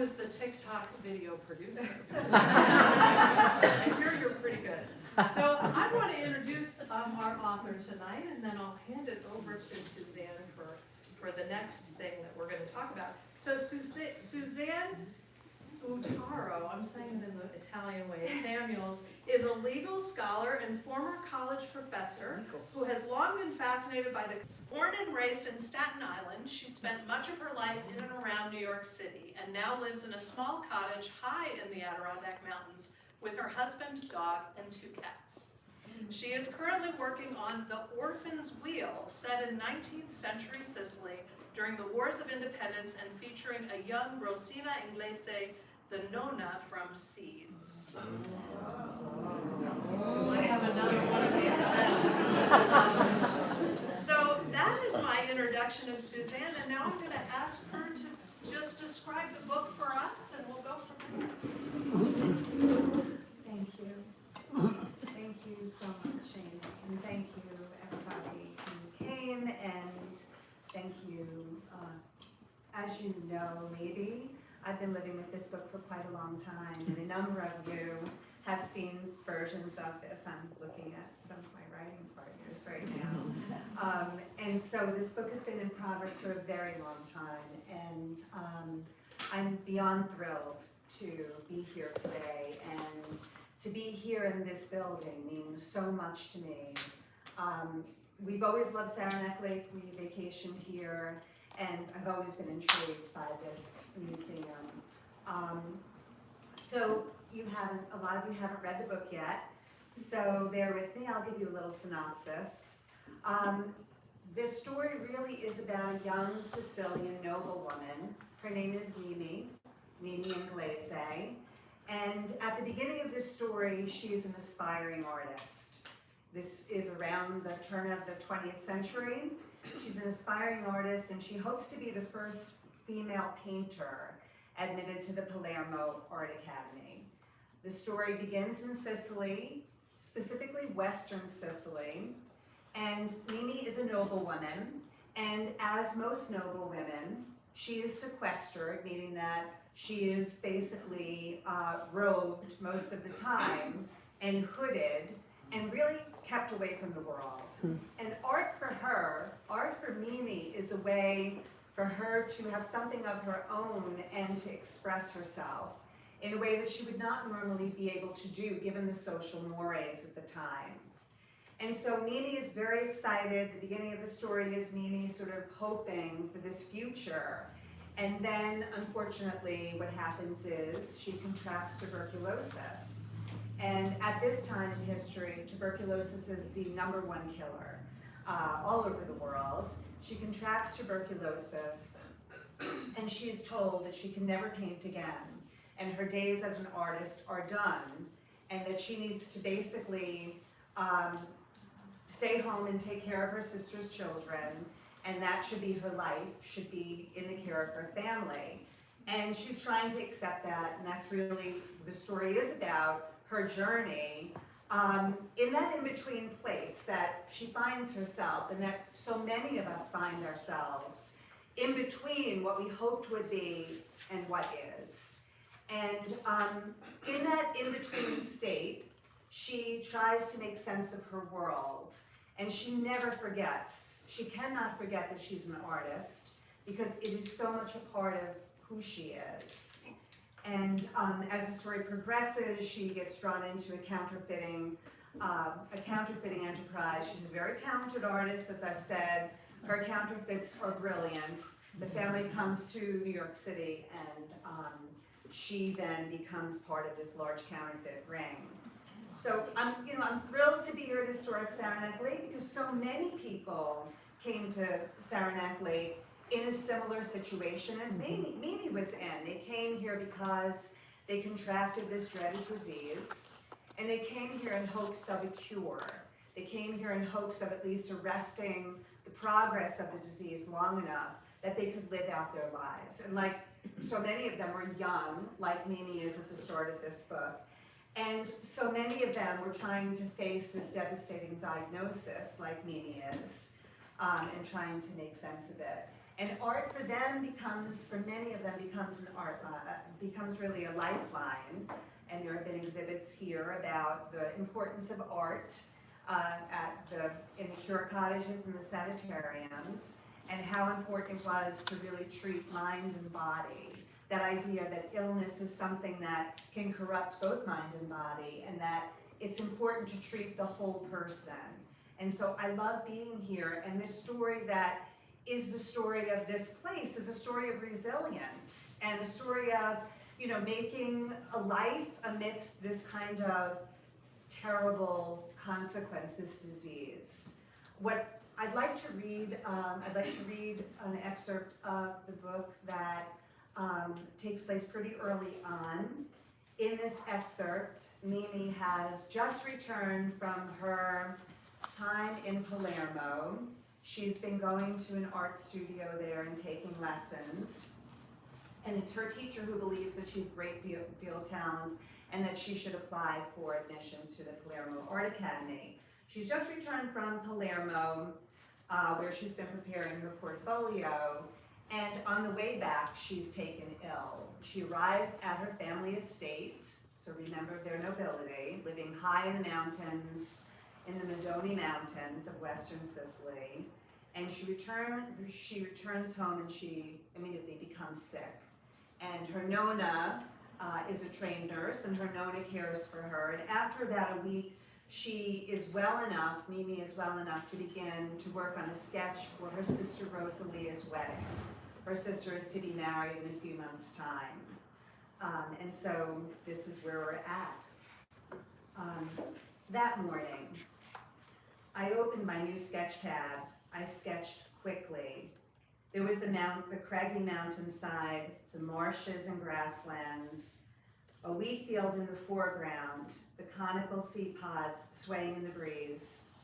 known as the TikTok video producer. I hear you're pretty good. So I want to introduce our author tonight, and then I'll hand it over to Suzanne for the next thing that we're going to talk about. So Suzanne Uttaro, I'm saying it in the Italian way, Samuels, is a legal scholar and former college professor who has long been fascinated by the... Born and raised in Staten Island, she spent much of her life in and around New York City and now lives in a small cottage high in the Adirondack Mountains with her husband, dog, and 2 cats. She is currently working on The Orphan's Wheel, set in 19th century Sicily during the Wars of Independence and featuring a young Rosina Inglese, the Nonna from Seeds. I have another one of these events. So that is my introduction of Suzanne, and now I'm going to ask her to just describe the book for us, and we'll go from there. Thank you. Thank you so much, Amy, and thank you everybody who came, and thank you, as you know, maybe, I've been living with this book for quite a long time, and a number of you have seen versions of this. I'm looking at some of my writing partners right now. And so this book has been in progress for a very long time, and I'm beyond thrilled to be here today, and to be here in this building means so much to me. We've always loved Saranac Lake, we vacationed here, and I've always been intrigued by this museum. So a lot of you haven't read the book yet, so bear with me, I'll give you a little synopsis. This story really is about a young Sicilian noblewoman. Her name is Mimi Inglese, and at the beginning of this story, she is an aspiring artist. This is around the turn of the 20th century. She's an aspiring artist, and she hopes to be the first female painter admitted to the Palermo Art Academy. The story begins in Sicily, specifically Western Sicily, and Mimi is a noblewoman, and as most noblewomen, she is sequestered, meaning that she is basically robed most of the time and hooded and really kept away from the world. And art for Mimi is a way for her to have something of her own and to express herself in a way that she would not normally be able to do given the social mores at the time. And so Mimi is very excited. The beginning of the story is Mimi sort of hoping for this future. And then, unfortunately, what happens is she contracts tuberculosis. And at this time in history, tuberculosis is the #1 killer all over the world. She contracts tuberculosis, and she is told that she can never paint again, and her days as an artist are done, and that she needs to basically stay home and take care of her sister's children, and that should be her life, should be in the care of her family. And she's trying to accept that, and that's really what the story is about, her journey, in that in-between place that she finds herself, and that so many of us find ourselves, in between what we hoped would be and what is. And in that in-between state, she tries to make sense of her world, and she never forgets. She cannot forget that she's an artist, because it is so much a part of who she is. And as the story progresses, she gets drawn into a counterfeiting enterprise. She's a very talented artist, as I've said. Her counterfeits are brilliant. The family comes to New York City, and she then becomes part of this large counterfeit ring. So I'm thrilled to be here at historic Saranac Lake, because so many people came to Saranac Lake in a similar situation as Mimi was in. They came here because they contracted this dreaded disease, and they came here in hopes of a cure. They came here in hopes of at least arresting the progress of the disease long enough that they could live out their lives. And like so many of them were young, like Mimi is at the start of this book. And so many of them were trying to face this devastating diagnosis, like Mimi is, and trying to make sense of it. And art for them becomes, for many of them, becomes really a lifeline. And there have been exhibits here about the importance of art in the cure cottages and the sanatoriums, and how important it was to really treat mind and body. That idea that illness is something that can corrupt both mind and body, and that it's important to treat the whole person. And so I love being here, and this story that is the story of this place is a story of resilience, and a story of, you know, making a life amidst this kind of terrible consequence, this disease. What I'd like to read, an excerpt of the book that takes place pretty early on. In this excerpt, Mimi has just returned from her time in Palermo. She's been going to an art studio there and taking lessons. And it's her teacher who believes that she's a great deal of talent and that she should apply for admission to the Palermo Art Academy. She's just returned from Palermo, where she's been preparing her portfolio, and on the way back, she's taken ill. She arrives at her family estate, so remember their nobility, living high in the mountains, in the Madoni Mountains of Western Sicily, and she returns home and she immediately becomes sick. And her Nonna is a trained nurse, and her Nonna cares for her. And after about a week, she is well enough, Mimi is well enough to begin to work on a sketch for her sister Rosalia's wedding. Her sister is to be married in a few months' time. And so this is where we're at. That morning, I opened my new sketch pad. I sketched quickly. There was the craggy mountainside, the marshes and grasslands, a wheat field in the foreground, the conical seed pods swaying in the breeze.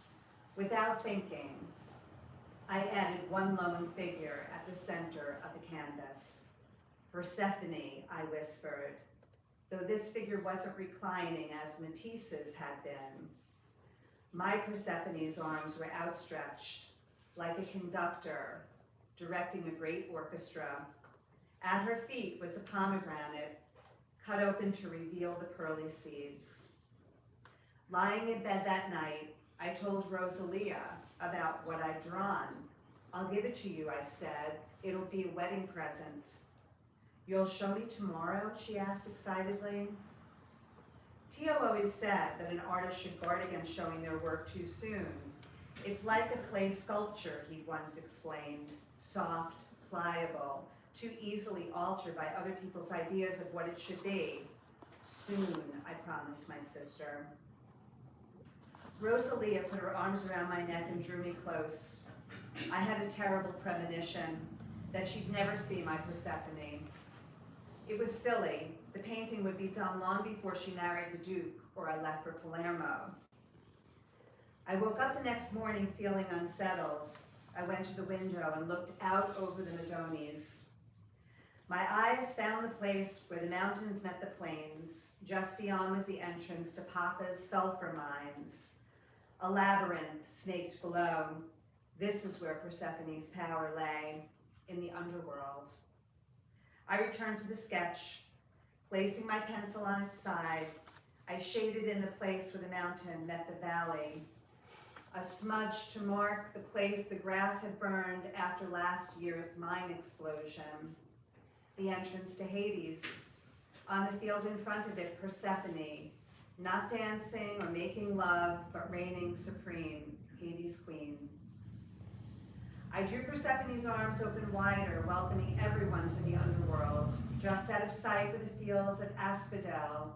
Without thinking, I added one lone figure at the center of the canvas. Persephone, I whispered, though this figure wasn't reclining as Matisse's had been. My Persephone's arms were outstretched, like a conductor directing a great orchestra. At her feet was a pomegranate, cut open to reveal the pearly seeds. Lying in bed that night, I told Rosalia about what I'd drawn. I'll give it to you, I said. It'll be a wedding present. You'll show me tomorrow? She asked excitedly. Tio always said that an artist should guard against showing their work too soon. It's like a clay sculpture, he'd once explained, soft, pliable, too easily altered by other people's ideas of what it should be. Soon, I promised my sister. Rosalia put her arms around my neck and drew me close. I had a terrible premonition that she'd never see my Persephone. It was silly. The painting would be done long before she married the Duke or I left for Palermo. I woke up the next morning feeling unsettled. I went to the window and looked out over the Madonis. My eyes found the place where the mountains met the plains. Just beyond was the entrance to Papa's sulfur mines. A labyrinth snaked below. This is where Persephone's power lay, in the underworld. I returned to the sketch. Placing my pencil on its side, I shaded in the place where the mountain met the valley. A smudge to mark the place the grass had burned after last year's mine explosion. The entrance to Hades. On the field in front of it, Persephone, not dancing or making love, but reigning supreme, Hades' queen. I drew Persephone's arms open wider, welcoming everyone to the underworld, just out of sight were the fields of asphodel,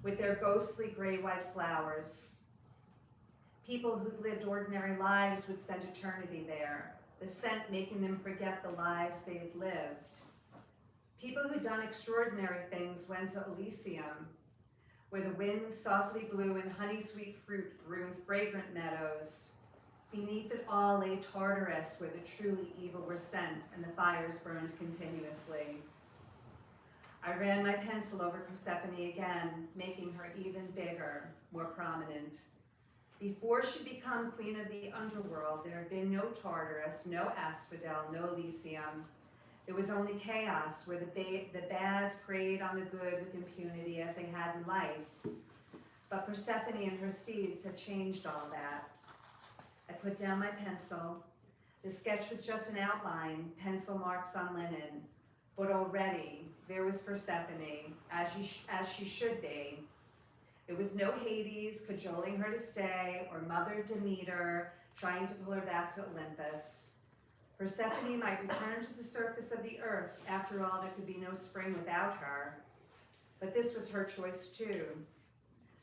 with their ghostly gray-white flowers. People who'd lived ordinary lives would spend eternity there, the scent making them forget the lives they had lived. People who'd done extraordinary things went to Elysium, where the wind softly blew and honey-sweet fruit grew in fragrant meadows. Beneath it all lay Tartarus, where the truly evil were sent and the fires burned continuously. I ran my pencil over Persephone again, making her even bigger, more prominent. Before she'd become queen of the underworld, there had been no Tartarus, no asphodel, no Elysium. There was only chaos, where the bad preyed on the good with impunity as they had in life. But Persephone and her seeds had changed all that. I put down my pencil. The sketch was just an outline, pencil marks on linen. But already, there was Persephone, as she should be. There was no Hades cajoling her to stay, or Mother Demeter trying to pull her back to Olympus. Persephone might return to the surface of the earth. After all, there could be no spring without her. But this was her choice too.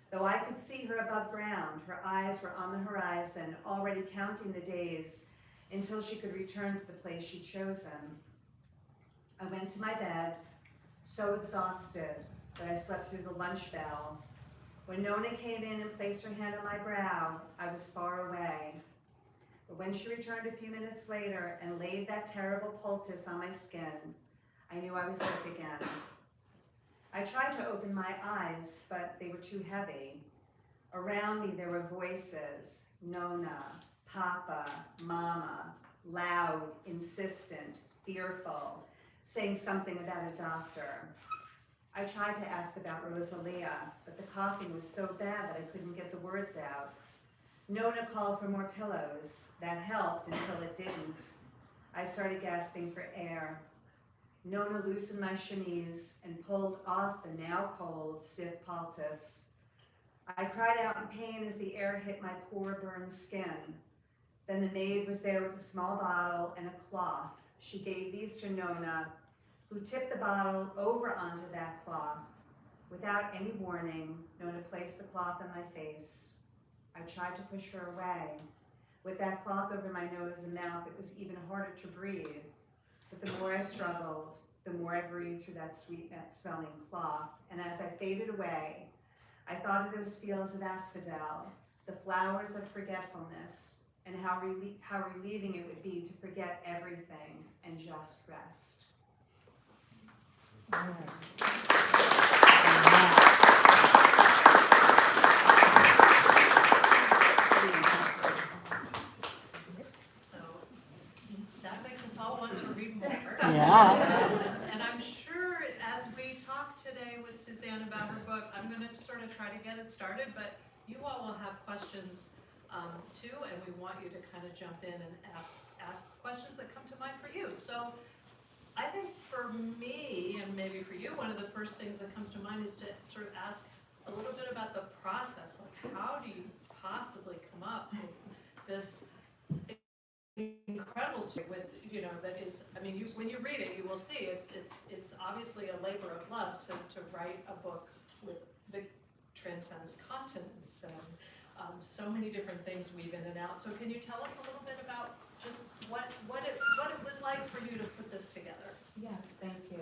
Though I could see her above ground, her eyes were on the horizon, already counting the days until she could return to the place she'd chosen. I went to my bed, so exhausted that I slept through the lunch bell. When Nona came in and placed her hand on my brow, I was far away. But when she returned a few minutes later and laid that terrible poultice on my skin, I knew I was sick again. I tried to open my eyes, but they were too heavy. Around me there were voices, Nona, Papa, Mama, loud, insistent, fearful, saying something about a doctor. I tried to ask about Rosalia, but the coughing was so bad that I couldn't get the words out. Nona called for more pillows. That helped until it didn't. I started gasping for air. Nona loosened my chemise and pulled off the now cold, stiff poultice. I cried out in pain as the air hit my poor burned skin. Then the maid was there with a small bottle and a cloth. She gave these to Nona, who tipped the bottle over onto that cloth. Without any warning, Nona placed the cloth on my face. I tried to push her away. With that cloth over my nose and mouth, it was even harder to breathe. But the more I struggled, the more I breathed through that sweet-smelling cloth. And as I faded away, I thought of those fields of asphodel, the flowers of forgetfulness, and how relieving it would be to forget everything and just rest. So that makes us all want to read more. Yeah. And I'm sure as we talk today with Suzanne about her book, I'm going to sort of try to get it started, but you all will have questions too, and we want you to kind of jump in and ask questions that come to mind for you. So I think for me, and maybe for you, one of the first things that comes to mind is to sort of ask a little bit about the process. Like, how do you possibly come up with this incredible story with, that is, I mean, when you read it, you will see it's obviously a labor of love to write a book that transcends continents and so many different things weave in and out. So can you tell us a little bit about just what it was like for you to put this together? Yes, thank you.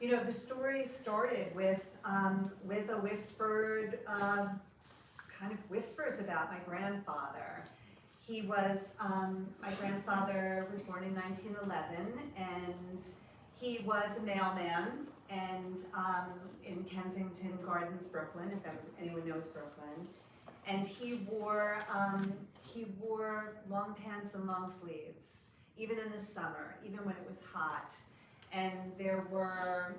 Okay. The story started with a whispered, kind of whispers about my grandfather. He was, my grandfather was born in 1911, and he was a mailman, and in Kensington Gardens, Brooklyn, if anyone knows Brooklyn. And he wore long pants and long sleeves, even in the summer, even when it was hot. And there were,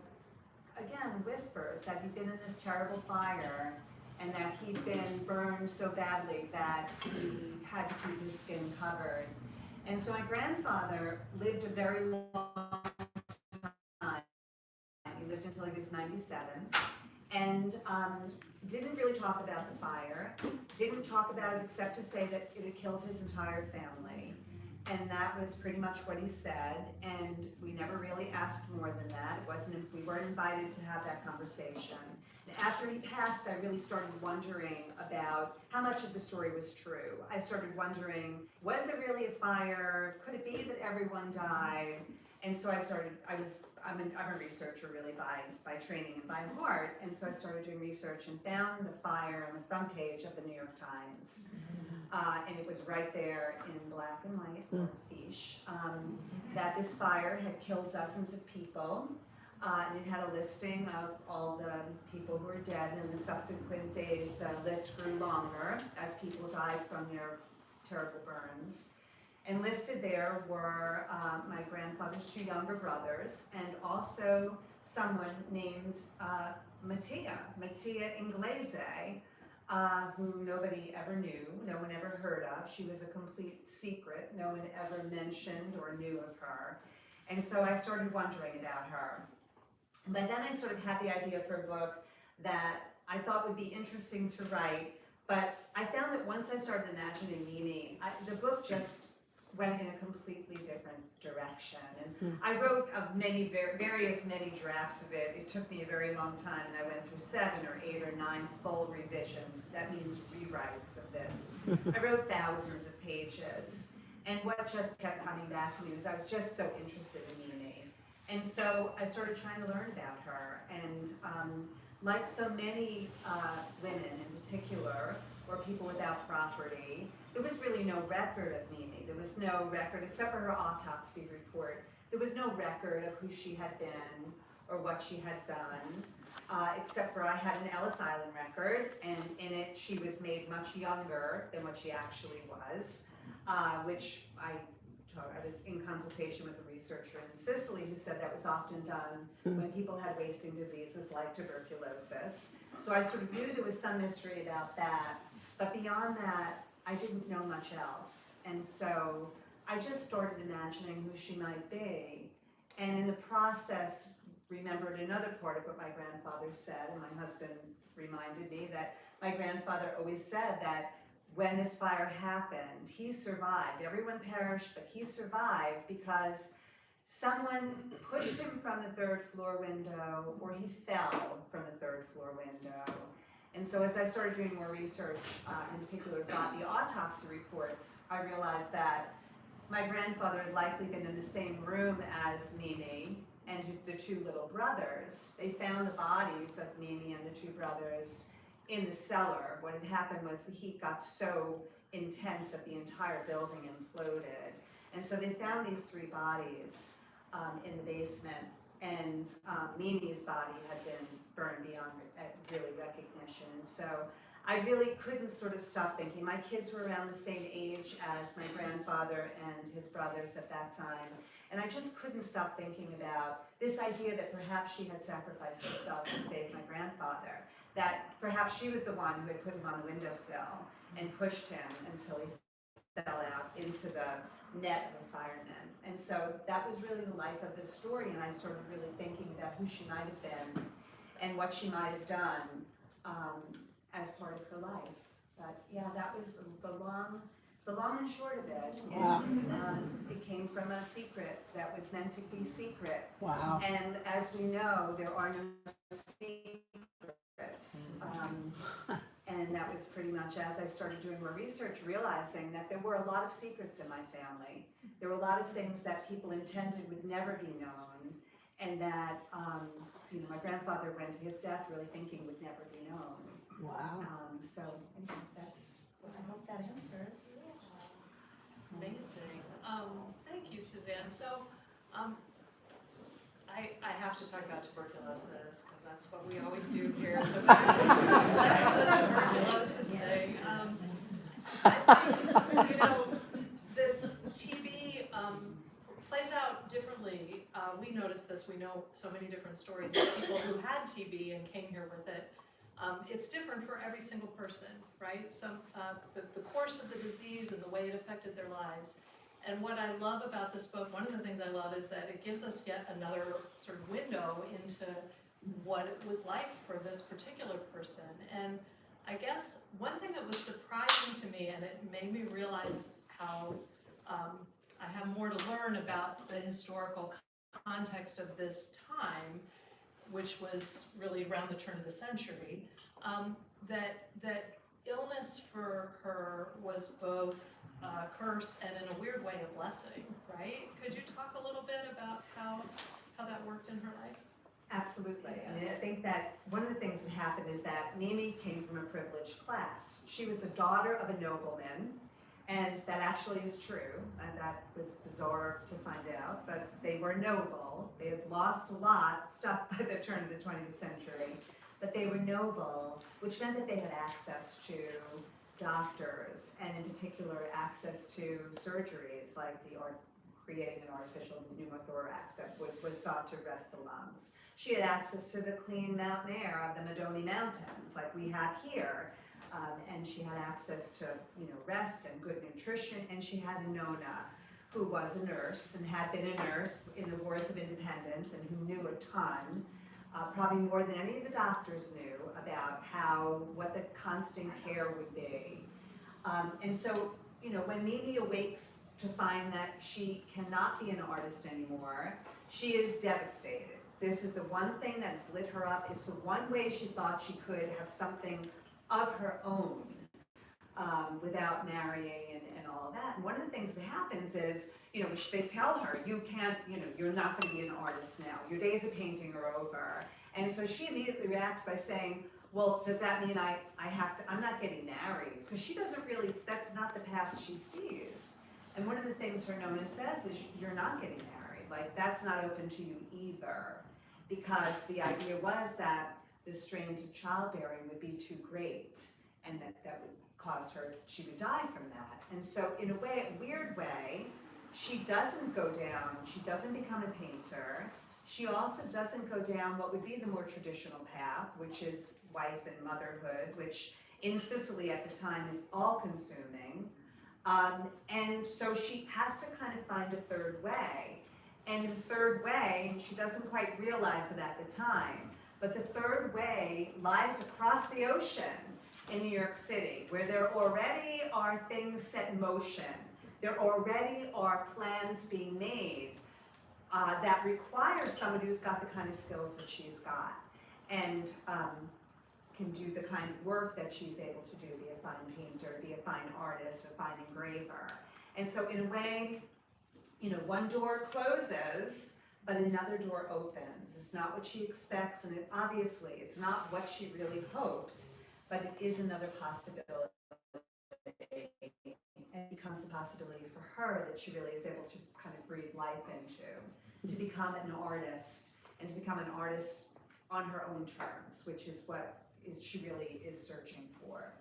again, whispers that he'd been in this terrible fire and that he'd been burned so badly that he had to keep his skin covered. And so my grandfather lived a very long time. He lived until he was 97. And didn't really talk about the fire, didn't talk about it except to say that it had killed his entire family. And that was pretty much what he said, and we never really asked more than that. We weren't invited to have that conversation. And after he passed, I really started wondering about how much of the story was true. I started wondering, was there really a fire? Could it be that everyone died? And so I'm a researcher really by training and by heart, and so I started doing research and found the fire on the front page of the New York Times. And it was right there in black and white, fiche, that this fire had killed dozens of people. And it had a listing of all the people who were dead, and in the subsequent days, the list grew longer as people died from their terrible burns. And listed there were my grandfather's two younger brothers, and also someone named Mattia Inglese, who nobody ever knew, no one ever heard of. She was a complete secret. No one ever mentioned or knew of her. And so I started wondering about her. But then I sort of had the idea for a book that I thought would be interesting to write, but I found that once I started imagining Mimi, the book just went in a completely different direction. And I wrote many drafts of it. It took me a very long time, and I went through 7 or 8 or 9 full revisions. That means rewrites of this. I wrote thousands of pages, and what just kept coming back to me was I was just so interested in Mimi. And so I started trying to learn about her, and like so many women in particular, or people without property, there was really no record of Mimi. There was no record, except for her autopsy report. There was no record of who she had been or what she had done, except for I had an Ellis Island record, and in it she was made much younger than what she actually was, which I was in consultation with a researcher in Sicily who said that was often done when people had wasting diseases like tuberculosis. So I sort of knew there was some mystery about that, but beyond that, I didn't know much else. And so I just started imagining who she might be. And in the process, remembered another part of what my grandfather said, and my husband reminded me that my grandfather always said that when this fire happened, he survived. Everyone perished, but he survived because someone pushed him from the 3rd floor window, or he fell from the 3rd floor window. And so as I started doing more research, in particular about the autopsy reports, I realized that my grandfather had likely been in the same room as Mimi and the 2 little brothers. They found the bodies of Mimi and the 2 brothers in the cellar. What had happened was the heat got so intense that the entire building imploded. And so they found these 3 bodies in the basement, and Mimi's body had been burned beyond really recognition. And so I really couldn't sort of stop thinking. My kids were around the same age as my grandfather and his brothers at that time. And I just couldn't stop thinking about this idea that perhaps she had sacrificed herself to save my grandfather, that perhaps she was the one who had put him on the windowsill and pushed him until he fell out into the net of the firemen. And so that was really the life of this story, and I started really thinking about who she might have been and what she might have done as part of her life. But yeah, that was the long and short of it. Wow. Is, it came from a secret that was meant to be secret. Wow. And as we know, there are no secrets. And that was pretty much as I started doing more research, realizing that there were a lot of secrets in my family. There were a lot of things that people intended would never be known, and that my grandfather went to his death really thinking would never be known. Wow. So anyway, that's what I hope that answers. Amazing. Thank you, Suzanne. So, I have to talk about tuberculosis because that's what we always do here. So the tuberculosis thing. I think, the TB plays out differently. We noticed this. We know so many different stories of people who had TB and came here with it. It's different for every single person, right? So the course of the disease and the way it affected their lives. And what I love about this book, one of the things I love is that it gives us yet another sort of window into what it was like for this particular person. And I guess one thing that was surprising to me, and it made me realize how I have more to learn about the historical context of this time, which was really around the turn of the century, that illness for her was both a curse and in a weird way a blessing, right? Could you talk a little bit about how that worked in her life? Absolutely. I mean, I think that one of the things that happened is that Mimi came from a privileged class. She was a daughter of a nobleman And that actually is true, and that was bizarre to find out, but they were noble. They had lost a lot of stuff by the turn of the 20th century, but they were noble, which meant that they had access to doctors, and in particular access to surgeries like creating an artificial pneumothorax that was thought to rest the lungs. She had access to the clean mountain air of the Madoni Mountains like we have here. And she had access to, rest and good nutrition, and she had a Nona who was a nurse and had been a nurse in the Wars of Independence and who knew a ton, probably more than any of the doctors knew about what the constant care would be. And so, when Mimi awakes to find that she cannot be an artist anymore, she is devastated. This is the one thing that has lit her up. It's the one way she thought she could have something of her own without marrying and all of that. And one of the things that happens is, they tell her, you can't, you're not going to be an artist now. Your days of painting are over. And so she immediately reacts by saying, well, does that mean I'm not getting married? Because she doesn't really, that's not the path she sees. And one of the things her Nona says is, you're not getting married. Like, that's not open to you either. Because the idea was that the strains of childbearing would be too great, and that would cause her, she would die from that. And so in a weird way, she doesn't go down, she doesn't become a painter. She also doesn't go down what would be the more traditional path, which is wife and motherhood, which in Sicily at the time is all-consuming. And so she has to kind of find a third way. And the third way, she doesn't quite realize it at the time, but the third way lies across the ocean in New York City, where there already are things set in motion. There already are plans being made that require somebody who's got the kind of skills that she's got and can do the kind of work that she's able to do, be a fine painter, be a fine artist, a fine engraver. And so in a way, one door closes, but another door opens. It's not what she expects, and obviously it's not what she really hoped, but it is another possibility. And it becomes the possibility for her that she really is able to kind of breathe life into, to become an artist, and to become an artist on her own terms, which is what she really is searching for.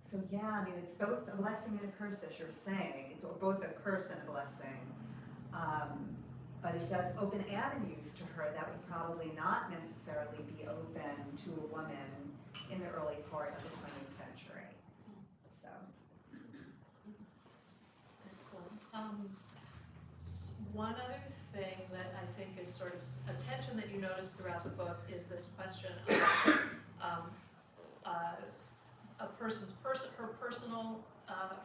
So yeah, it's both a blessing and a curse, as you're saying. It's both a curse and a blessing. But it does open avenues to her that would probably not necessarily be open to a woman in the early part of the 20th century. So. Excellent. One other thing that I think is sort of a tension that you notice throughout the book is this question of a person's her personal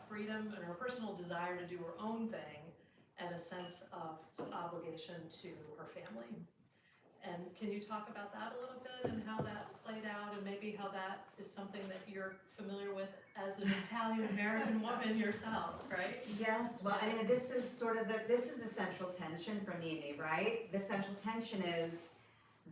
freedom and her personal desire to do her own thing, and a sense of obligation to her family. And can you talk about that a little bit and how that played out, and maybe how that is something that you're familiar with as an Italian-American woman yourself, right? Yes, well, this is sort of this is the central tension for Mimi, right? The central tension is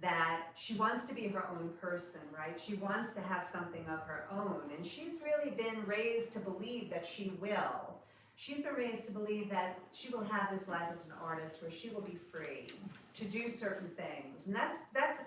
that she wants to be her own person, right? She wants to have something of her own, and she's really been raised to believe that she will. She's been raised to believe that she will have this life as an artist where she will be free to do certain things. And that's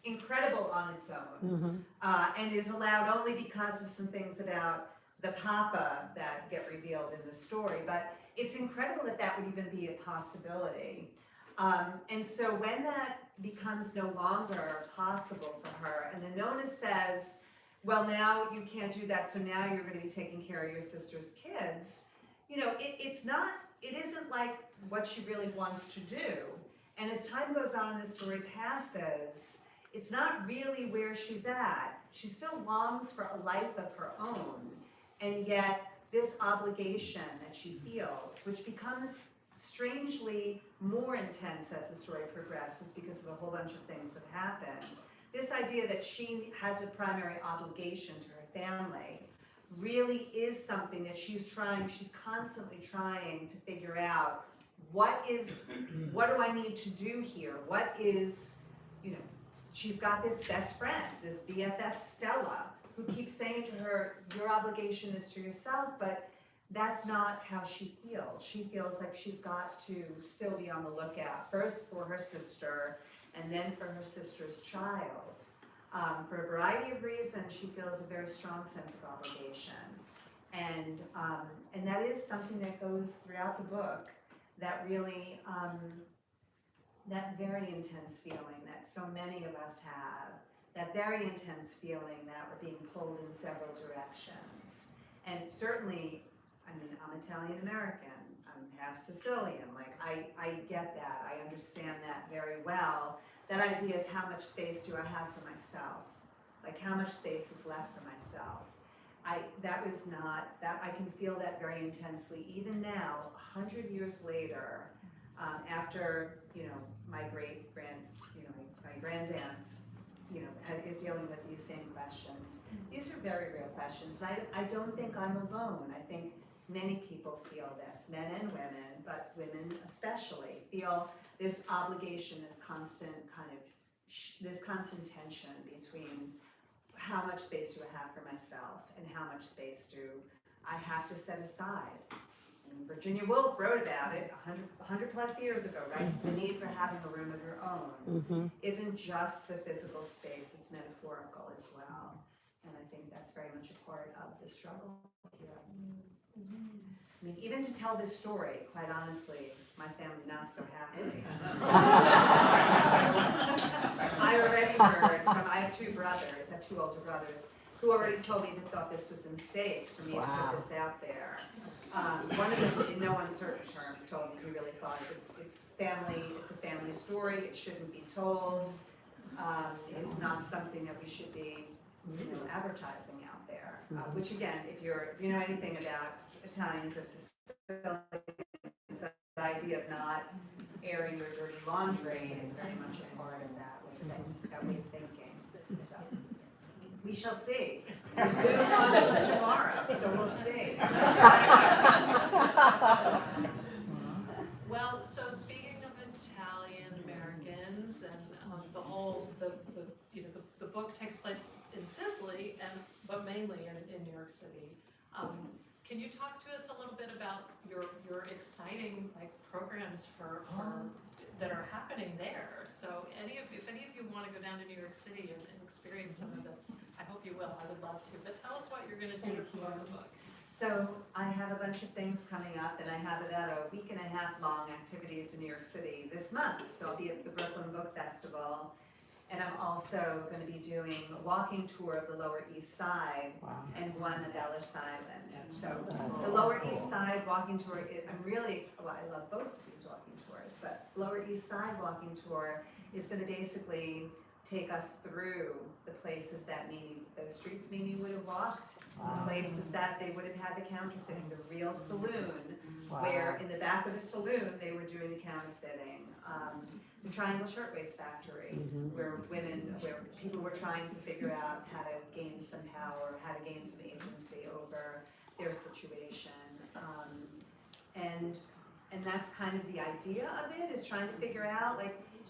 incredible on its own, and is allowed only because of some things about the Papa that get revealed in the story. But it's incredible that that would even be a possibility. And so when that becomes no longer possible for her, and the Nona says, well, now you can't do that, so now you're going to be taking care of your sister's kids, it isn't like what she really wants to do. And as time goes on and the story passes, it's not really where she's at. She still longs for a life of her own, and yet this obligation that she feels, which becomes strangely more intense as the story progresses because of a whole bunch of things that happen. This idea that she has a primary obligation to her family really is something that she's constantly trying to figure out. What do I need to do here? She's got this best friend, this BFF Stella, who keeps saying to her, your obligation is to yourself, but that's not how she feels. She feels like she's got to still be on the lookout, first for her sister, and then for her sister's child. For a variety of reasons, she feels a very strong sense of obligation. And that is something that goes throughout the book, that really, that very intense feeling that so many of us have, that very intense feeling that we're being pulled in several directions. And certainly, I mean, I'm Italian American, I'm half Sicilian, like I get that, I understand that very well. That idea is, how much space do I have for myself? Like, how much space is left for myself? I can feel that very intensely, even now, 100 years later, after, my granddaunt, is dealing with these same questions. These are very real questions. I don't think I'm alone. I think many people feel this, men and women, but women especially, feel this obligation, this constant this constant tension between how much space do I have for myself and how much space do I have to set aside. And Virginia Woolf wrote about it 100 plus years ago, right? The need for having a room of your own isn't just the physical space, it's metaphorical as well. And I think that's very much a part of the struggle here. I mean, even to tell this story, quite honestly, my family not so happily. So, I already heard from, I have two older brothers, who already told me they thought this was a mistake for me to put this out there. One of them, in no uncertain terms, told me he really thought it's a family story, it shouldn't be told. It's not something that we should be advertising out there. Which again, if you know anything about Italians or Sicilians, that idea of not airing your dirty laundry is very much a part of that way of thinking. So we shall see. The Zoom launches tomorrow, so we'll see. Well, so speaking of Italian Americans, and the book takes place in Sicily, but mainly in New York City. Can you talk to us a little bit about your exciting programs for that are happening there? So if any of you want to go down to New York City and experience some of this, I hope you will. I would love to. But tell us what you're going to do to promote the book. So I have a bunch of things coming up, and I have about a week and a half long activities in New York City this month. So I'll be at the Brooklyn Book Festival, and I'm also going to be doing a walking tour of the Lower East Side and one of Ellis Island. So the Lower East Side walking tour, I love both of these walking tours, but Lower East Side walking tour is going to basically take us through the places that the streets Mimi would have walked, the places that they would have had the counterfeiting, the real saloon, where in the back of the saloon they were doing the counterfeiting. The Triangle Shirtwaist Factory, where people were trying to figure out how to gain some power, how to gain some agency over their situation. And that's kind of the idea of it, is trying to figure out,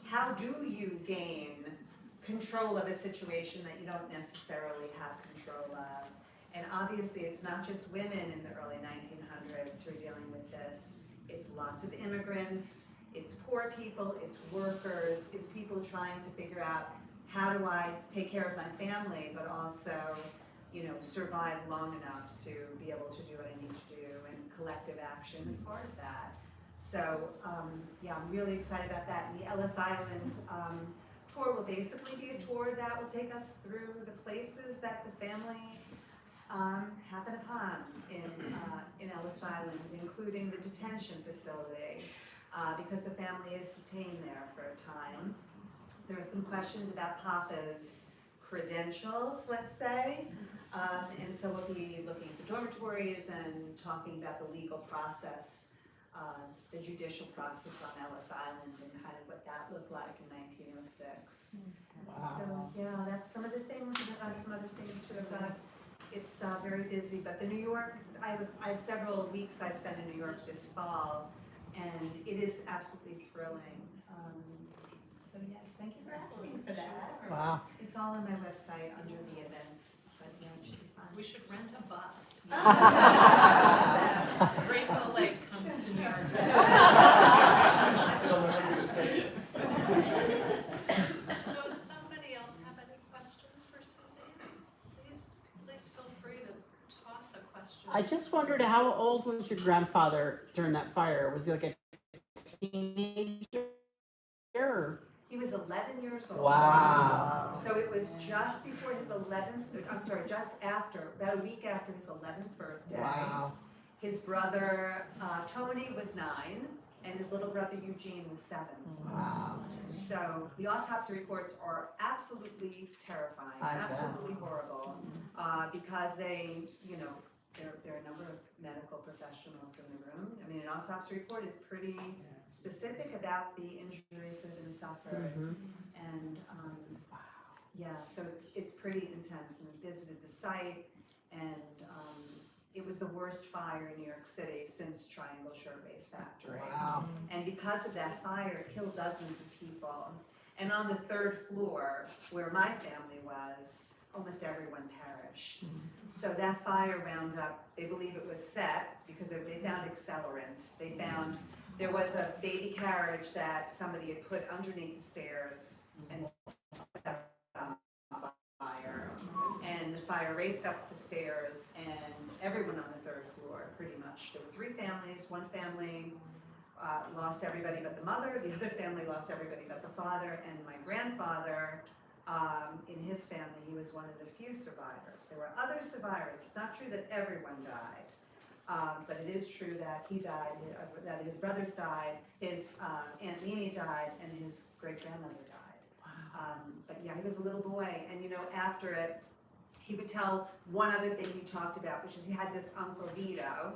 how do you gain control of a situation that you don't necessarily have control of? And obviously it's not just women in the early 1900s who are dealing with this, it's lots of immigrants, it's poor people, it's workers, it's people trying to figure out, how do I take care of my family, but also, survive long enough to be able to do what I need to do, and collective action is part of that. So, I'm really excited about that. And the Ellis Island tour will basically be a tour that will take us through the places that the family happen upon in Ellis Island, including the detention facility, because the family is detained there for a time. There are some questions about Papa's credentials, let's say, and so we'll be looking at the dormitories and talking about the legal process, the judicial process on Ellis Island, and kind of what that looked like in 1906. So that's some of the things, some other things too. It's very busy, but the New York, I have several weeks I spent in New York this fall, and it is absolutely thrilling. So So yes, thank you for asking for that. Wow. It's all on my website under the events, but yeah, it should be fun. We should rent a bus. Rainbow Lake comes to New York City. So somebody else have any questions for Suzanne? Please feel free to toss a question. I just wondered, how old was your grandfather during that fire? Was he like a teenager? Or? He was 11 years old. Wow. So it was just before his 11th, I'm sorry, just after, about a week after his 11th birthday. Wow. His brother, Tony, was 9, and his little brother, Eugene, was 7. Wow. So the autopsy reports are absolutely terrifying, I bet. absolutely horrible, because they, you know, there are a number of medical professionals in the room. I mean, an autopsy report is pretty specific about the injuries that have been suffered, and yeah, so it's pretty intense. And we visited the site, and it was the worst fire in New York City since Triangle Sugar-Base Factory. Wow. And because of that fire, it killed dozens of people. And on the 3rd floor, where my family was, almost everyone perished. So that fire wound up, they believe it was set, because they found accelerant. They found there was a baby carriage that somebody had put underneath the stairs and set on fire. And the fire raced up the stairs, and everyone on the 3rd floor, pretty much. There were 3 families. One family lost everybody but the mother. The other family lost everybody but the father. And my grandfather, in his family, he was one of the few survivors. There were other survivors. It's not true that everyone died, but it is true that he died, that his brothers died, his Aunt Mimi died, and his great-grandmother died. But yeah, he was a little boy, and you know, after it, he would tell one other thing he talked about, which is he had this Uncle Vito,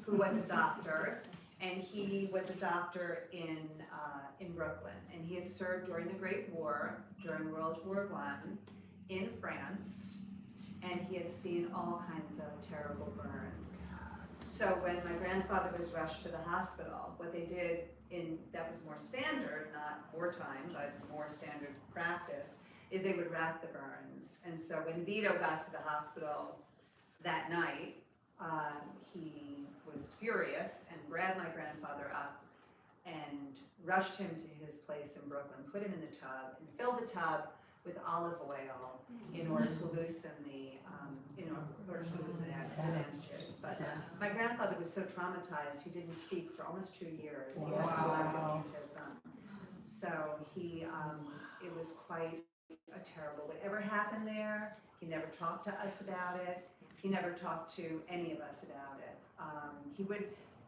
who was a doctor, and he was a doctor in Brooklyn, and he had served during the Great War, during World War I, in France, and he had seen all kinds of terrible burns. So when my grandfather was rushed to the hospital, what they did that was more standard, not wartime, but more standard practice, is they would wrap the burns. And so when Vito got to the hospital that night, he was furious and grabbed my grandfather up and rushed him to his place in Brooklyn, put him in the tub, and filled the tub with olive oil in order to loosen the bandages. But my grandfather was so traumatized, he didn't speak for almost 2 years. He had selective mutism. So it was quite a terrible, whatever happened there, he never talked to us about it. He never talked to any of us about it.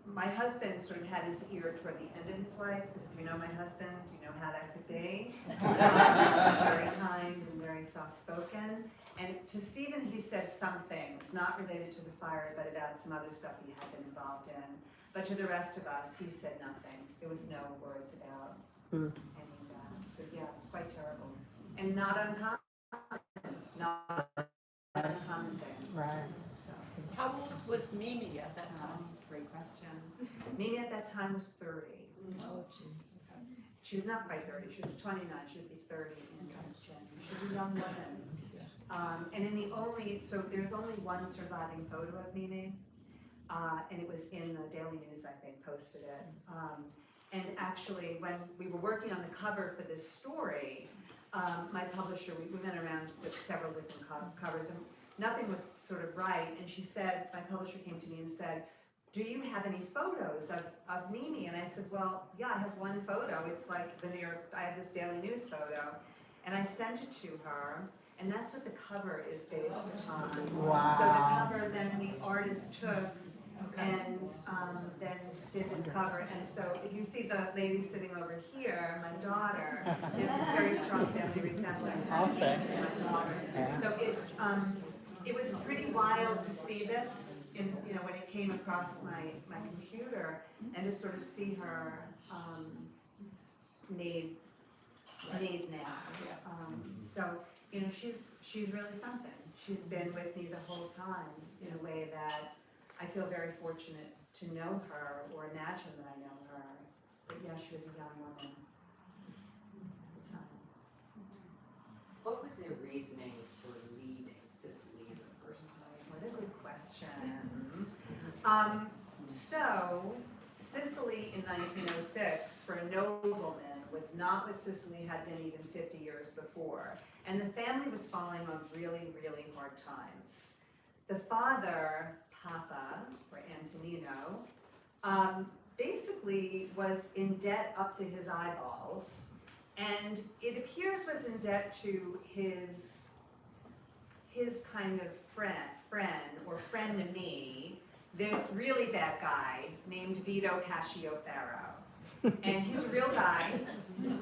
My husband sort of had his ear toward the end of his life, because if you know my husband, you know how that could be. He was very kind and very soft-spoken. And to Stephen, he said some things, not related to the fire, but about some other stuff he had been involved in. But to the rest of us, he said nothing. There was no words about any of that. So yeah, it's quite terrible. And not uncommon. Not an uncommon thing. Right. So. How old was Mimi at that time? Great question. Mimi at that time was 30. Oh, jeez. She was not quite 30. She was 29. She would be 30 in January. She's a young woman. And there's only one surviving photo of Mimi, and it was in the Daily News, I think, posted it. And actually, when we were working on the cover for this story, my publisher, we went around with several different covers, and nothing was sort of right. And she said, my publisher came to me and said, do you have any photos of Mimi? And I said, well, yeah, I have one photo. It's like I have this Daily News photo. And I sent it to her, and that's what the cover is based upon. Wow. So the cover, then the artist took and then did this cover. And so if you see the lady sitting over here, my daughter, there's this very strong family resemblance. I'll say. My daughter. Yeah. So it was pretty wild to see this when it came across my computer, and to sort of see her made now. So she's really something. She's been with me the whole time in a way that I feel very fortunate to know her, or imagine that I know her. But yeah, she was a young woman at the time. was their reasoning for leaving Sicily in the first place? What a good question. So, Sicily in 1906 for a nobleman was not what Sicily had been even 50 years before. And the family was falling on really, really hard times. The father, Papa, or Antonino, basically was in debt up to his eyeballs. And it appears was in debt to his kind of friend or frenemy, this really bad guy named Vito Cascioferro. And he's a real guy,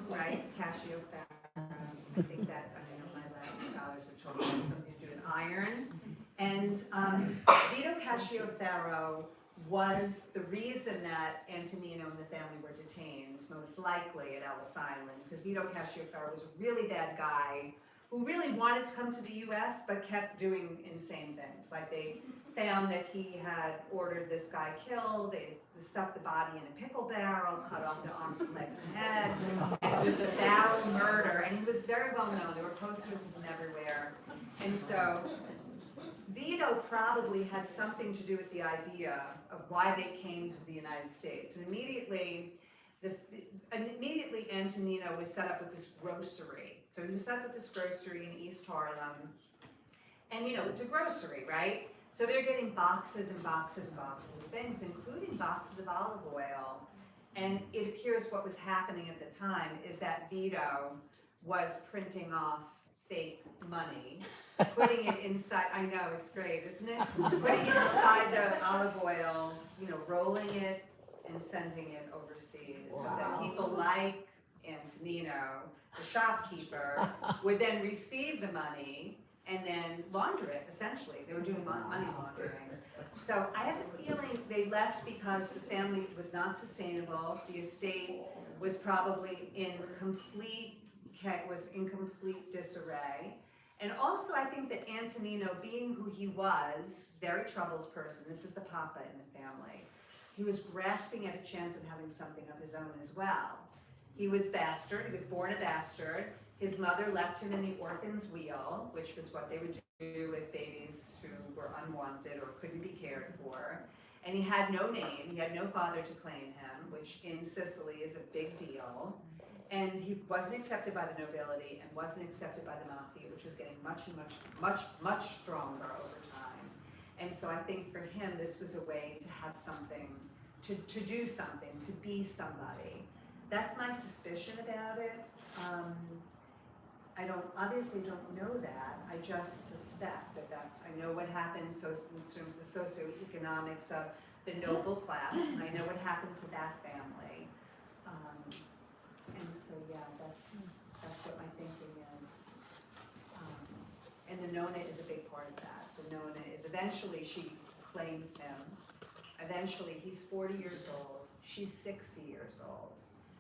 right? Cascioferro. I think that, I know my Latin scholars have told me it has something to do with iron. And Vito Cascioferro was the reason that Antonino and the family were detained, most likely at Ellis Island, because Vito Cascioferro was a really bad guy who really wanted to come to the US but kept doing insane things. Like they found that he had ordered this guy killed, they stuffed the body in a pickle barrel, cut off the arms and legs and head, and it was a barrel murder, and he was very well known. There were posters of him everywhere. And so Vito probably had something to do with the idea of why they came to the United States. And immediately Antonino was set up with this grocery. So he was set up with this grocery in East Harlem. And you know, it's a grocery, right? So they're getting boxes and boxes and boxes of things, including boxes of olive oil. And it appears what was happening at the time is that Vito was printing off fake money, putting it inside, I know, it's great, isn't it? Putting it inside the olive oil, you know, rolling it and sending it overseas. So that people like Antonino, the shopkeeper, would then receive the money and then launder it, essentially. They were doing money laundering. So I have a feeling they left because the family was not sustainable. The estate was probably in complete disarray. And also I think that Antonino, being who he was, very troubled person, this is the papa in the family, he was grasping at a chance of having something of his own as well. He was bastard, he was born a bastard. His mother left him in the orphan's wheel, which was what they would do with babies who were unwanted or couldn't be cared for. And he had no name, he had no father to claim him, which in Sicily is a big deal. And he wasn't accepted by the nobility and wasn't accepted by the mafia, which was getting much stronger over time. And so I think for him, this was a way to have something, to do something, to be somebody. That's my suspicion about it. I obviously don't know that. I just suspect that that's, I know what happened so in terms of socioeconomics of the noble class, and I know what happens with that family. And so, yeah, that's what my thinking is. And the Nona is a big part of that. The Nona is, eventually she claims him. Eventually he's 40 years old, she's 60 years old.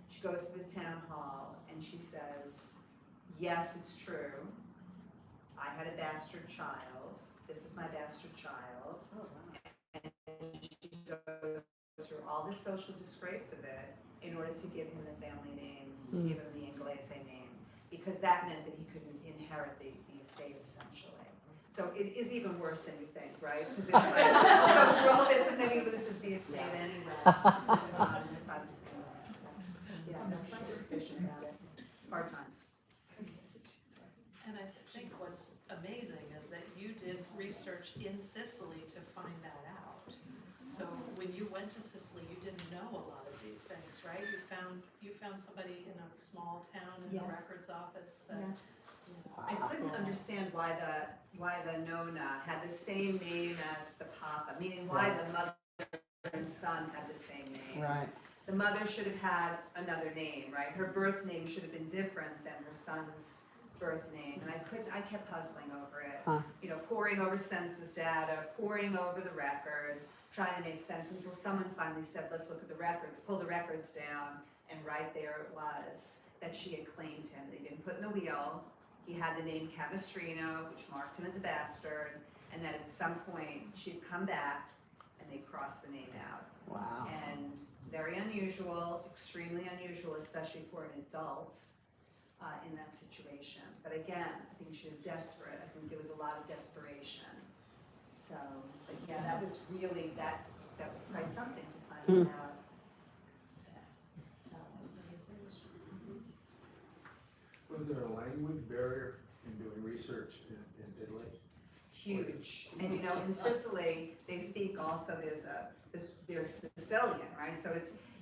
She goes to the town hall and she says, yes, it's true. I had a bastard child. This is my bastard child. And she goes through all the social disgrace of it in order to give him the family name, to give him the Inglese name, because that meant that he couldn't inherit the estate essentially. So it is even worse than you think, right? Because it's like, she goes through all this and then he loses the estate anyway. That's my suspicion about it. Hard times. And I think what's amazing is that you did research in Sicily to find that out. So when you went to Sicily, you didn't know a lot of these things, right? You found somebody in a small town in the records office that. Yes. I couldn't understand why the Nona had the same name as the Papa, meaning why the mother and son had the same name. Right. The mother should have had another name, right? Her birth name should have been different than her son's birth name, and I kept puzzling over it. You know, poring over census data, poring over the records, trying to make sense until someone finally said, let's look at the records, pull the records down, and right there it was that she had claimed him. They didn't put in the wheel. He had the name Canestrino, which marked him as a bastard, and that at some point she'd come back and they crossed the name out. Wow. And very unusual, extremely unusual, especially for an adult. in that situation. But again, I think she was desperate. I think there was a lot of desperation. So, but yeah, that was really, that was quite something to find out. So, Was there a language barrier in doing research in Italy? huge. And you know, in Sicily, they speak also, there's Sicilian, right? So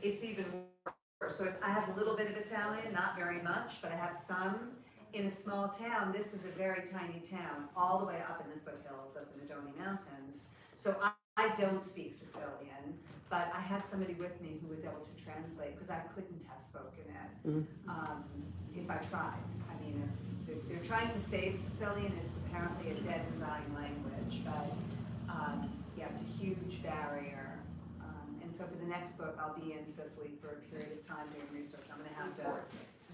it's even worse. So if I have a little bit of Italian, not very much, but I have some in a small town. This is a very tiny town, all the way up in the foothills of the Madoni Mountains. So I don't speak Sicilian, but I had somebody with me who was able to translate because I couldn't have spoken it if I tried. I mean, they're trying to save Sicilian. It's apparently a dead and dying language, but yeah, it's a huge barrier. And so for the next book, I'll be in Sicily for a period of time doing research. I'm going to have to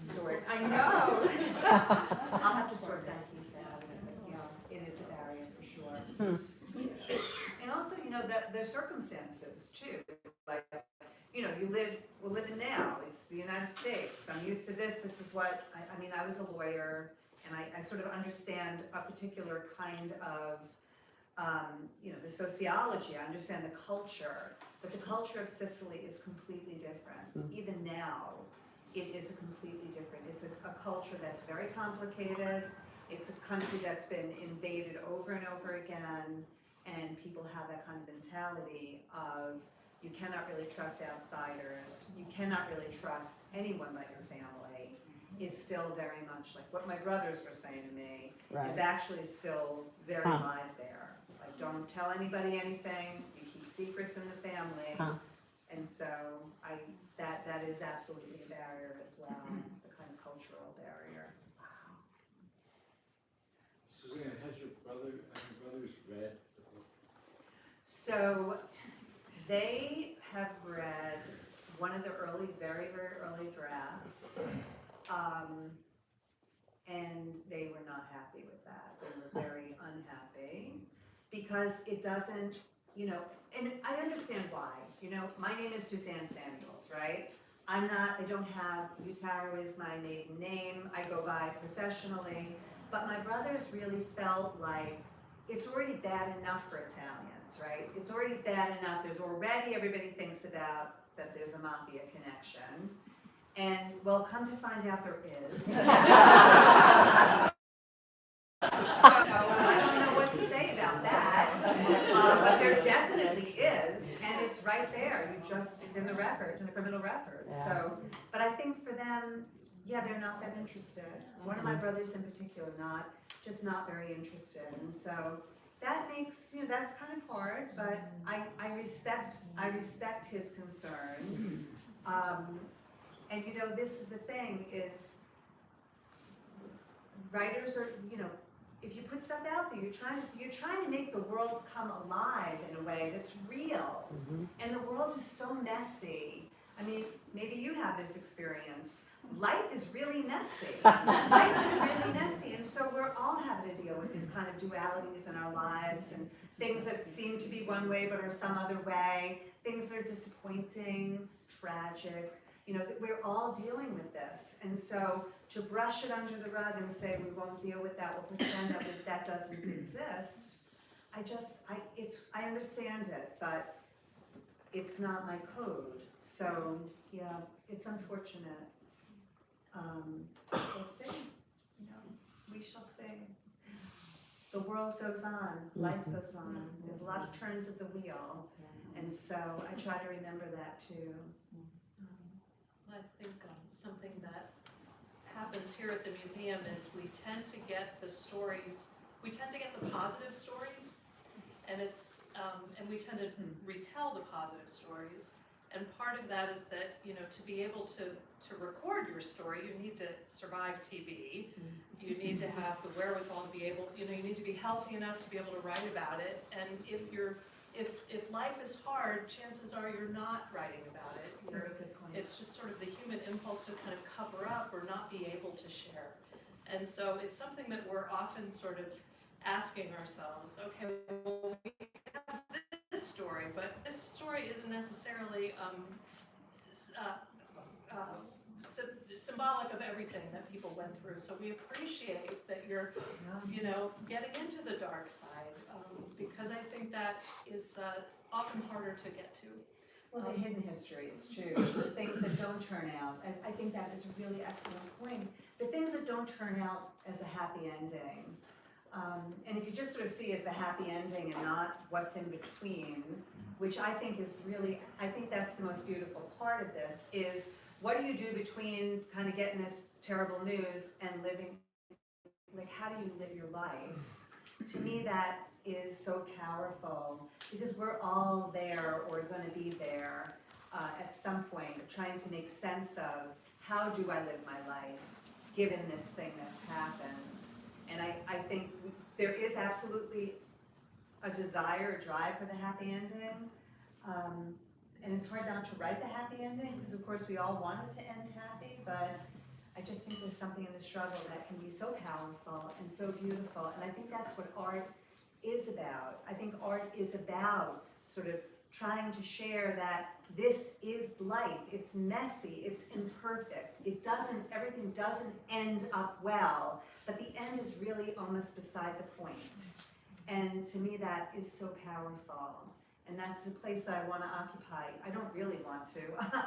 sort. I know. I'll have to sort that piece out. Yeah, it is a barrier for sure. And also, you know, the circumstances too. Like, you know, we're living now. It's the United States. I'm used to this. This is what, I mean, I was a lawyer, and I sort of understand a particular kind of, you know, the sociology. I understand the culture. But the culture of Sicily is completely different. Even now, it is a completely different. It's a culture that's very complicated. It's a country that's been invaded over and over again. And people have that kind of mentality of, you cannot really trust outsiders. You cannot really trust anyone but your family, is still very much like what my brothers were saying to me, is actually still very alive there. Like, don't tell anybody anything, you keep secrets in the family. And so that is absolutely a barrier as well, the kind of cultural barrier. Suzanne, has your brothers read the book? So they have read one of the very, very early drafts, and they were not happy with that. They were very unhappy because it doesn't, you know, and I understand why. You know, my name is Suzanne Samuels, right? I don't have, Uttaro is my maiden name, I go by professionally, but my brothers really felt like it's already bad enough for Italians, right? It's already bad enough, everybody thinks about that there's a mafia connection, and well, come to find out there is. So, I don't know what to say about that, but there definitely is, and it's right there. It's in the records, in the criminal records. Yeah. So, but I think for them, yeah, they're not that interested. One of my brothers in particular, just not very interested, and so that makes, you know, that's kind of hard. But I respect his concern, and you know, this is the thing is, writers are, you know, if you put stuff out there, you're trying to make the world come alive in a way that's real. And the world is so messy. I mean, maybe you have this experience. Life is really messy. Life is really messy, and so we're all having to deal with these kind of dualities in our lives, and things that seem to be one way but are some other way, things that are disappointing, tragic. You know, that we're all dealing with this, and so to brush it under the rug and say we won't deal with that, we'll pretend that doesn't exist. I understand it, but it's not my code. So yeah, it's unfortunate. We'll see. You know, we shall see. The world goes on, life goes on. There's a lot of turns of the wheel, and so I try to remember that too. I think something that happens here at the museum is we tend to get the positive stories, and and we tend to retell the positive stories. And part of that is that, you know, to be able to record your story, you need to survive TB. You need to have the wherewithal to be able, you know, you need to be healthy enough to be able to write about it. And if life is hard, chances are you're not writing about it. Very good point. It's just sort of the human impulse to kind of cover up or not be able to share. And so it's something that we're often sort of asking ourselves, okay, well, we have this story, but this story isn't necessarily symbolic of everything that people went through. So we appreciate that you're, you know, getting into the dark side, because I think that is often harder to get to. Well, the hidden histories too, the things that don't turn out, I think that is a really excellent point. The things that don't turn out as a happy ending, and if you just sort of see as a happy ending and not what's in between, which I think is really, I think that's the most beautiful part of this, is what do you do between kind of getting this terrible news and living, like how do you live your life? To me, that is so powerful because we're all there or going to be there at some point, trying to make sense of how do I live my life given this thing that's happened. And I think there is absolutely a desire, a drive for the happy ending. And it's hard not to write the happy ending because of course we all want it to end happy, but I just think there's something in the struggle that can be so powerful and so beautiful. And I think that's what art is about. I think art is about sort of trying to share that this is life. It's messy, it's imperfect. Everything doesn't end up well, but the end is really almost beside the point. And to me, that is so powerful. And that's the place that I want to occupy. I don't really want to,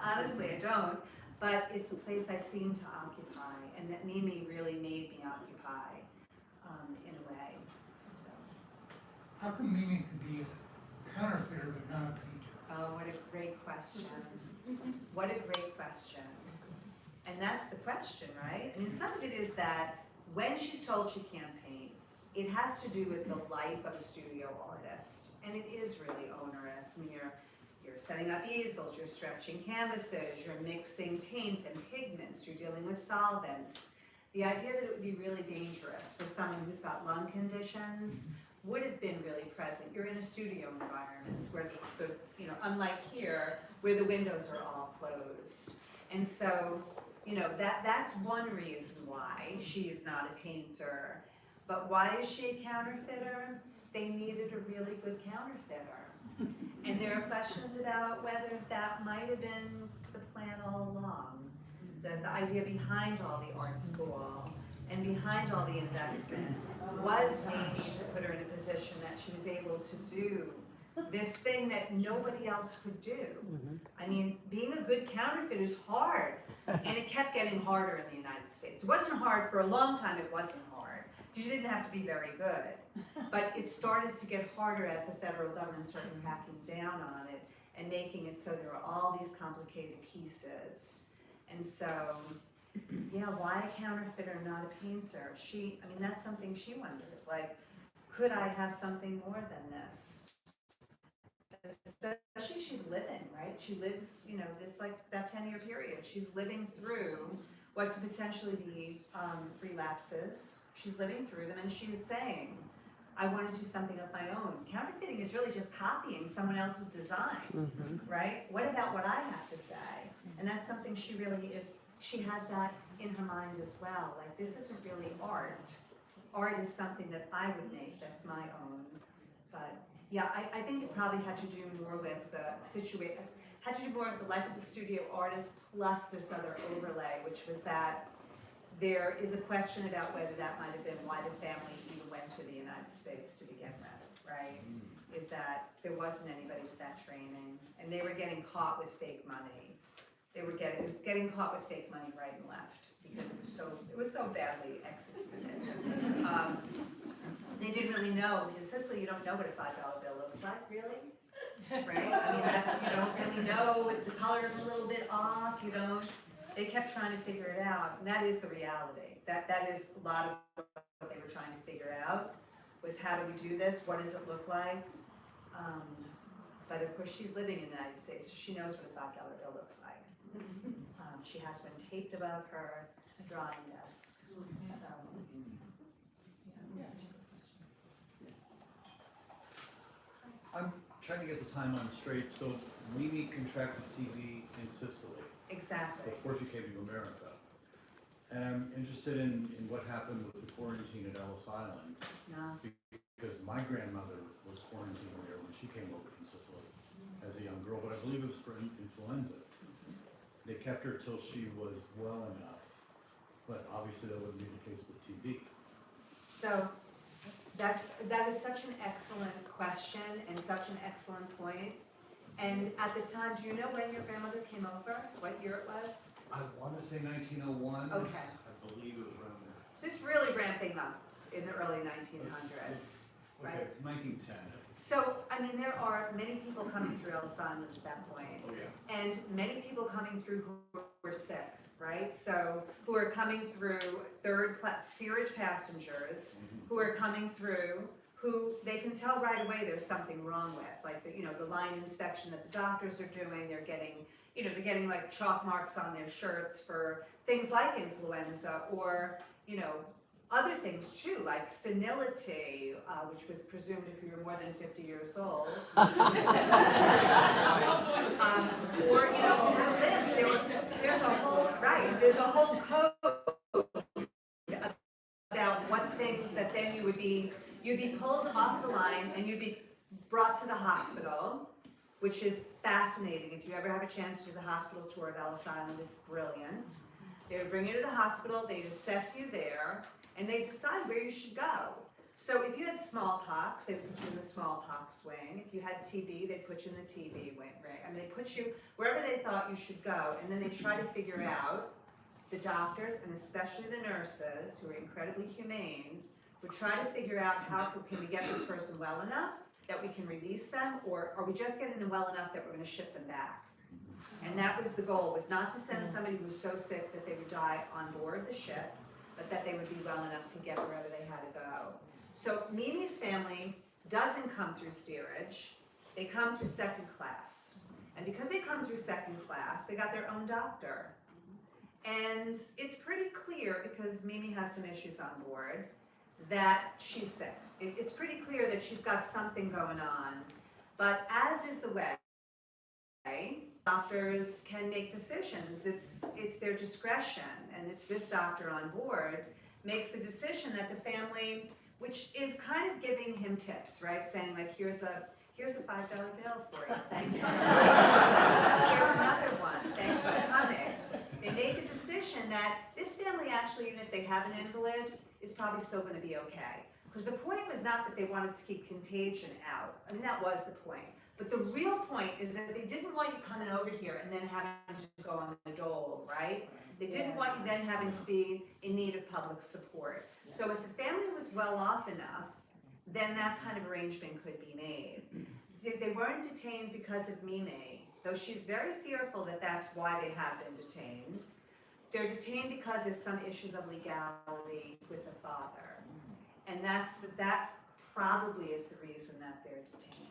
honestly, I don't. But it's the place I seem to occupy, and that Mimi really made me occupy in a way. So. How come Mimi could be a counterfeiter but not a painter? Oh, what a great question. What a great question. And that's the question, right? I mean, some of it is that when she's told she can't paint, it has to do with the life of a studio artist. And it is really onerous. I mean, you're setting up easels, you're stretching canvases, you're mixing paint and pigments, you're dealing with solvents. The idea that it would be really dangerous for someone who's got lung conditions would have been really present. You're in a studio environment where unlike here, where the windows are all closed. And so, that's one reason why she's not a painter. But why is she a counterfeiter? They needed a really good counterfeiter. And there are questions about whether that might have been the plan all along. The idea behind all the art school and behind all the investment was maybe to put her in a position that she was able to do this thing that nobody else could do. I mean, being a good counterfeiter is hard, and it kept getting harder in the United States. It wasn't hard for a long time, it wasn't hard, because you didn't have to be very good. But it started to get harder as the federal government started cracking down on it and making it so there were all these complicated pieces. And so, yeah, why a counterfeiter, not a painter? That's something she wonders, like, could I have something more than this? Especially she's living, right? She lives, this like that 10-year period. She's living through what could potentially be relapses. She's living through them, and she's saying, I want to do something of my own. Counterfeiting is really just copying someone else's design, right? What about what I have to say? And that's something she has that in her mind as well. Like, this isn't really art. Art is something that I would make, that's my own. But yeah, I think it probably had to do more with the life of the studio artist plus this other overlay, which was that there is a question about whether that might have been why the family even went to the United States to begin with, right? Is that there wasn't anybody with that training, and they were getting caught with fake money. It was getting caught with fake money right and left because it was so badly executed. They didn't really know, because Sicily, you don't know what a $5 bill looks like, really, right? You don't really know if the color is a little bit off. They kept trying to figure it out, and that is the reality. That is a lot of what they were trying to figure out, was how do we do this? What does it look like? But of course, she's living in the United States, so she knows what a $5 bill looks like. She has one taped above her drawing desk. So, yeah. I'm trying to get the timeline straight. So Mimi contracted TB in Sicily Exactly. before she came to America. And I'm interested in what happened with the quarantine at Ellis Island, No. because my grandmother was quarantined there when she came over from Sicily as a young girl, but I believe it was for influenza. They kept her till she was well enough, but obviously that wouldn't be the case with TB. So that is such an excellent question and such an excellent point. And at the time, do you know when your grandmother came over? What year it was? I want to say 1901. Okay. I believe it was around there. So it's really ramping up in the early 1900s, right? Okay, 1910. So, I mean, there are many people coming through Ellis Island at that point, Oh, yeah. and many people coming through who were sick, right? So, who are coming through third class steerage passengers, who are coming through, who they can tell right away there's something wrong with, like the line inspection that the doctors are doing. They're getting like chalk marks on their shirts for things like influenza, or other things too, like senility, which was presumed if you were more than 50 years old. Or there's a whole code about what things that then you'd be pulled off the line and you'd be brought to the hospital, which is fascinating. If you ever have a chance to do the hospital tour of Ellis Island, it's brilliant. They would bring you to the hospital, they'd assess you there, and they decide where you should go. So if you had smallpox, they would put you in the smallpox wing. If you had TB, they'd put you in the TB wing, right? I mean, they put you wherever they thought you should go, and then they try to figure out, the doctors, and especially the nurses, who are incredibly humane, would try to figure out how can we get this person well enough that we can release them, or are we just getting them well enough that we're gonna ship them back? And that was the goal, was not to send somebody who was so sick that they would die on board the ship, but that they would be well enough to get wherever they had to go. So Mimi's family doesn't come through steerage, they come through second class. And because they come through second class, they got their own doctor. And it's pretty clear, because Mimi has some issues on board, that she's sick. It's pretty clear that she's got something going on. But as is the way, doctors can make decisions. It's their discretion, and it's this doctor on board makes the decision that the family, which is kind of giving him tips, right? Saying like, here's a $5 bill for you. Thank you so much. Here's another one. Thanks for coming. They make a decision that this family actually, even if they have an invalid, is probably still going to be okay. Because the point was not that they wanted to keep contagion out. I mean, that was the point. But the real point is that they didn't want you coming over here and then having to go on the dole, right? They didn't want you then having to be in need of public support. So if the family was well off enough, then that kind of arrangement could be made. They weren't detained because of Mimi, though she's very fearful that that's why they have been detained. They're detained because there's some issues of legality with the father. And that probably is the reason that they're detained.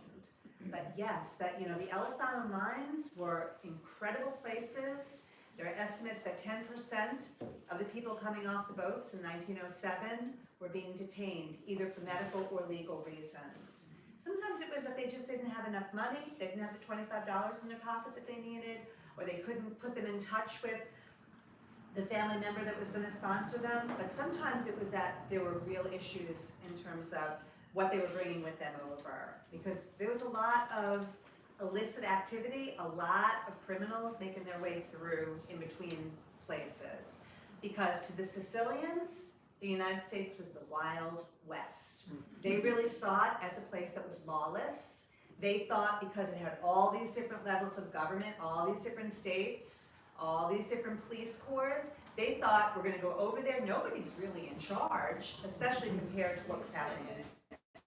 But yes, the Ellis Island lines were incredible places. There are estimates that 10% of the people coming off the boats in 1907 were being detained, either for medical or legal reasons. Sometimes it was that they just didn't have enough money, they didn't have the $25 in their pocket that they needed, or they couldn't put them in touch with the family member that was going to sponsor them. But sometimes it was that there were real issues in terms of what they were bringing with them over, because there was a lot of illicit activity, a lot of criminals making their way through in between places. Because to the Sicilians, the United States was the Wild West. They really saw it as a place that was lawless. They thought because it had all these different levels of government, all these different states, all these different police corps, they thought we're going to go over there, nobody's really in charge, especially compared to what was happening in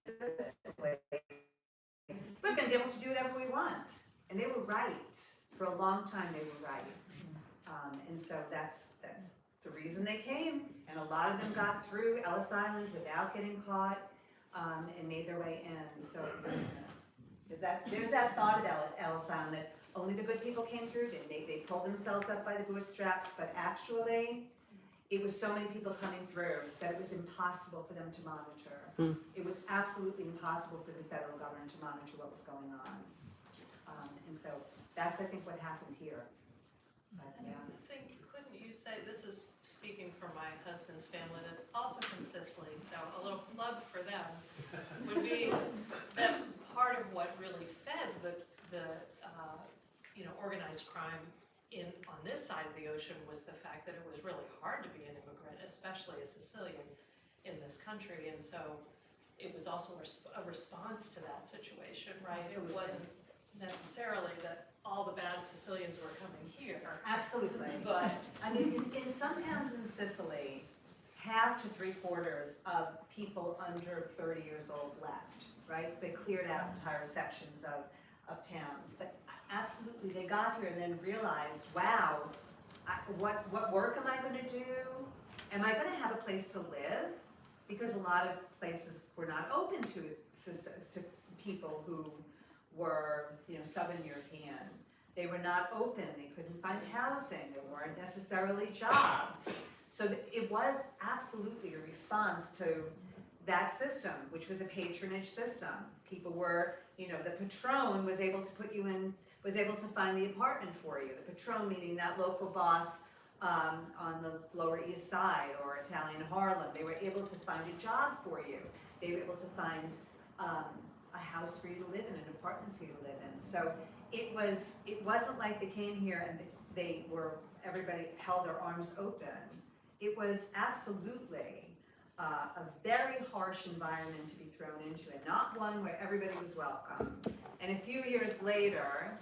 Sicily. We're going to be able to do whatever we want. And they were right. For a long time, they were right. And so that's the reason they came. And a lot of them got through Ellis Island without getting caught and made their way in. So there's that thought of Ellis Island that only the good people came through. They pulled themselves up by the bootstraps, but actually, it was so many people coming through that it was impossible for them to monitor. It was absolutely impossible for the federal government to monitor what was going on. And so that's, I think, what happened here. But, yeah. I think, couldn't you say, this is speaking for my husband's family that's also from Sicily, so a little plug for them, would be that part of what really fed the organized crime on this side of the ocean was the fact that it was really hard to be an immigrant, especially a Sicilian in this country. And so it was also a response to that situation, right? Absolutely. It wasn't necessarily that all the bad Sicilians were coming here, Absolutely. but I mean, in some towns in Sicily, half to 3/4 of people under 30 years old left, right? So they cleared out entire sections of towns. But absolutely, they got here and then realized, wow, what work am I going to do? Am I going to have a place to live? Because a lot of places were not open to people who were, Southern European. They were not open, they couldn't find housing, there weren't necessarily jobs. So it was absolutely a response to that system, which was a patronage system. People were, the patron was able to put you in, was able to find the apartment for you. The patron meaning that local boss on the Lower East Side or Italian Harlem. They were able to find a job for you. They were able to find a house for you to live in, an apartment for you to live in. So it wasn't like they came here and everybody held their arms open. It was absolutely a very harsh environment to be thrown into, and not one where everybody was welcome. And a few years later,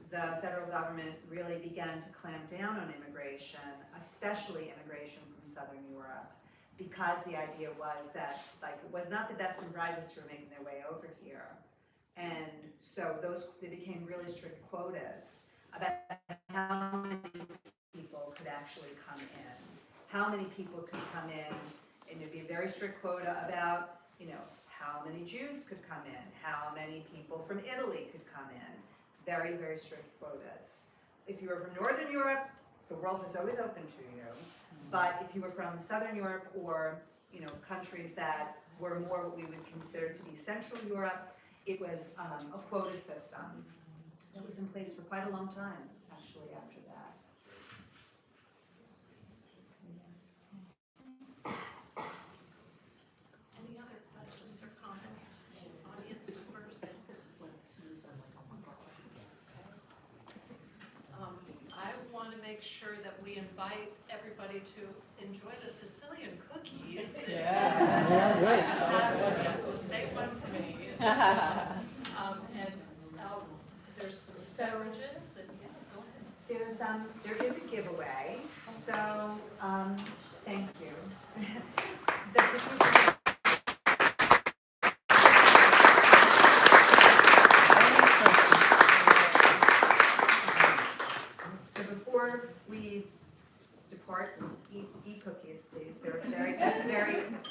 the federal government really began to clamp down on immigration, especially immigration from Southern Europe, because the idea was that it was not the best and brightest who were making their way over here. And so they became really strict quotas about how many people could actually come in, how many people could come in, and there'd be a very strict quota about, how many Jews could come in, how many people from Italy could come in. Very, very strict quotas. If you were from Northern Europe, the world was always open to you. But if you were from Southern Europe or, countries that were more what we would consider to be Central Europe, it was a quota system that was in place for quite a long time, actually, after that. So, yes. any other questions or comments? Audience members? I want to make sure that we invite everybody to enjoy the Sicilian cookies. So save one for me. And there's some beverages, and go ahead. There is a giveaway, so thank you. The cookies are So before we depart, eat cookies, please.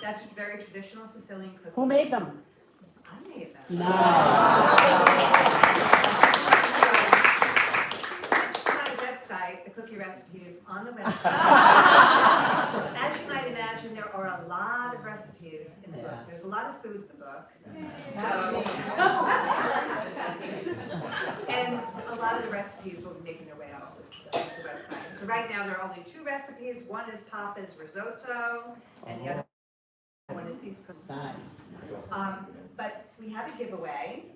That's a very traditional Sicilian cookie. Who made them? I made them. Nice. My website, the cookie recipe is on the website. As you might imagine, there are a lot of recipes in the book. There's a lot of food in the book. So, and a lot of the recipes will be making their way onto the website. So right now there are only 2 recipes. One is Papa's risotto, and the other one is these cookies. Nice. But we have a giveaway,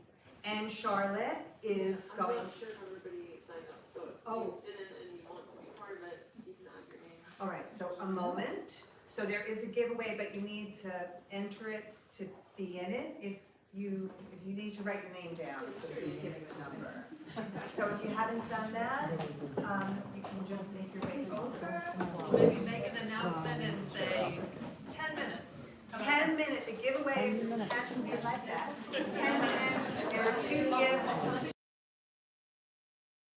and Charlotte is going. I'm not sure if everybody signed up, so if you didn't and you want to be part of it, you can add your name. All right, so a moment. So there is a giveaway, but you need to enter it to be in it. If you need to write your name down, so that you give you a number. So if you haven't done that, you can just make your way over. Maybe make an announcement and say 10 minutes. 10 minutes, the giveaway is 10 minutes, like that. 10 minutes, there are 2 gifts.